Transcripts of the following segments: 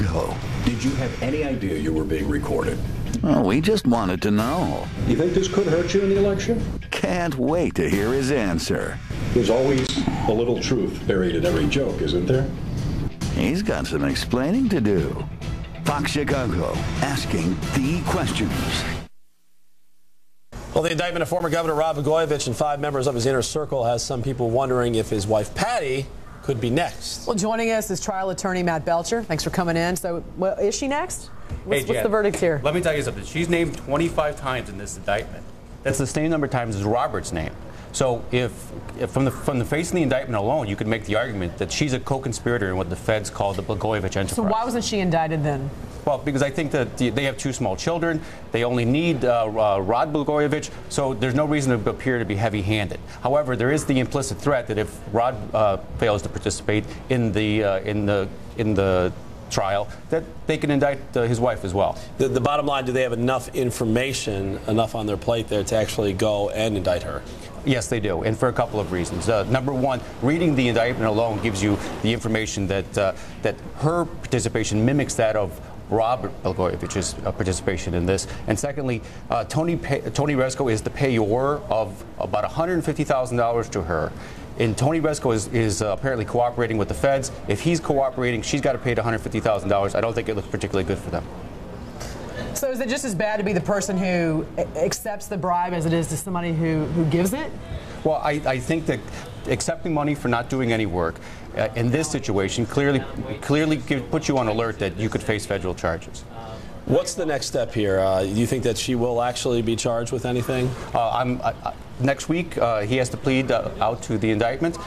Go. Did you have any idea you were being recorded? Oh, we just wanted to know. You think this could hurt you in the election? Can't wait to hear his answer. There's always a little truth buried in every joke, isn't there? He's got some explaining to do. Fox Chicago, asking the questions. Well, the indictment of former Governor Rod Balgojevich and 5 members of his inner circle has some people wondering if his wife Patti could be next. Well, joining us is trial attorney Matt Belcher. Thanks for coming in. So, well, is she next? What's the verdict here? Let me tell you something. She's named 25 times in this indictment. That's the same number of times as Robert's name. So if from the face of the indictment alone, you could make the argument that she's a co-conspirator in what the feds call the Blagojevich enterprise. So why wasn't she indicted then? Well, because I think that they have 2 small children. They only need Rod Balgojevich, so there's no reason to appear to be heavy-handed. However, there is the implicit threat that if Rod fails to participate in the trial, that they can indict his wife as well. The bottom line, do they have enough information, enough on their plate there to actually go and indict her? Yes, they do, and for a couple of reasons. Number one, reading the indictment alone gives you the information that that her participation mimics that of Robert Balgojevich's participation in this. And secondly, Tony Rezko is the payor of about $150,000 to her. And Tony Rezko is apparently cooperating with the feds. If he's cooperating, she's got to pay $150,000. I don't think it looks particularly good for them. So is it just as bad to be the person who accepts the bribe as it is to somebody who gives it? Well, I think that accepting money for not doing any work in this situation clearly puts you on alert that you could face federal charges. What's the next step here? Do you think that she will actually be charged with anything? Next week, he has to plead out to the indictment,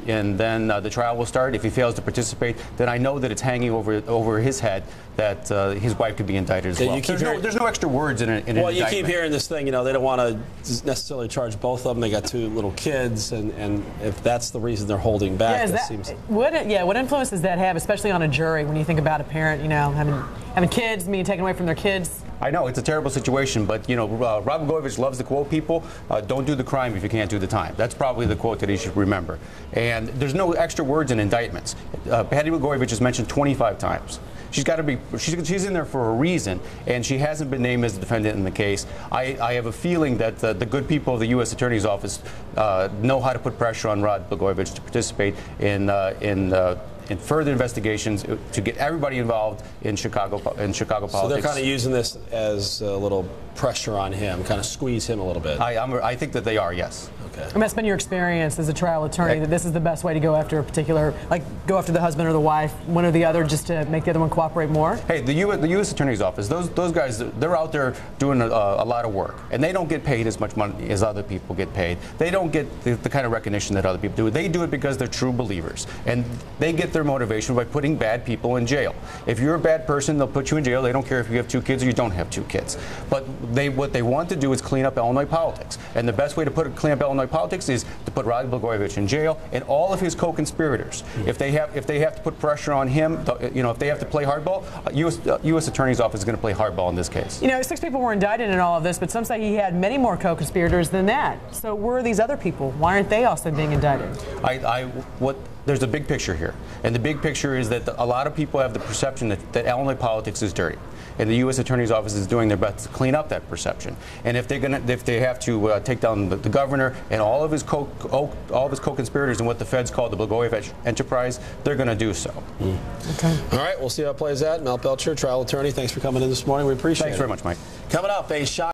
and then the trial will start. If he fails to participate, then I know that it's hanging over his head that his wife could be indicted as well. There's no extra words in an indictment. Well, you keep hearing this thing, you know, they don't want to necessarily charge both of them. They got 2 little kids, and if that's the reason they're holding back, what influence does that have, especially on a jury, when you think about a parent, you know, having kids, being taken away from their kids? I know, it's a terrible situation, but, you know, Rod Balgojevich loves to quote people, don't do the crime if you can't do the time. That's probably the quote that he should remember. And there's no extra words in indictments. Patti Blagojevich is mentioned 25 times. She's got to be, she's in there for a reason, and she hasn't been named as a defendant in the case. I have a feeling that the good people of the U.S. Attorney's Office know how to put pressure on Rod Balgojevich to participate in further investigations to get everybody involved in Chicago politics. So they're kind of using this as a little pressure on him, kind of squeeze him a little bit. I think that they are, yes. Okay. And that's been your experience as a trial attorney, that this is the best way to go after a particular, like go after the husband or the wife, one or the other, just to make the other one cooperate more? Hey, the U.S. Attorney's Office, those guys, they're out there doing a lot of work, and they don't get paid as much money as other people get paid. They don't get the kind of recognition that other people do. They do it because they're true believers, and they get their motivation by putting bad people in jail. If you're a bad person, they'll put you in jail. They don't care if you have 2 kids or you don't have 2 kids. But what they want to do is clean up Illinois politics, and the best way to clean up Illinois politics is to put Rod Balgojevich in jail and all of his co-conspirators. If they have to put pressure on him, you know, if they have to play hardball, U.S. Attorney's Office is going to play hardball in this case. You know, 6 people were indicted in all of this, but some say he had many more co-conspirators than that. So where are these other people? Why aren't they also being indicted? There's a big picture here, and the big picture is that a lot of people have the perception that Illinois politics is dirty, and the U.S. Attorney's Office is doing their best to clean up that perception. And if they have to take down the governor and all of his co-conspirators and what the feds call the Blagojevich enterprise, they're going to do so. Okay. All right, we'll see how it plays out. Matt Belcher, trial attorney, thanks for coming in this morning. We appreciate it. Thanks very much, Mike. Coming up, a shot.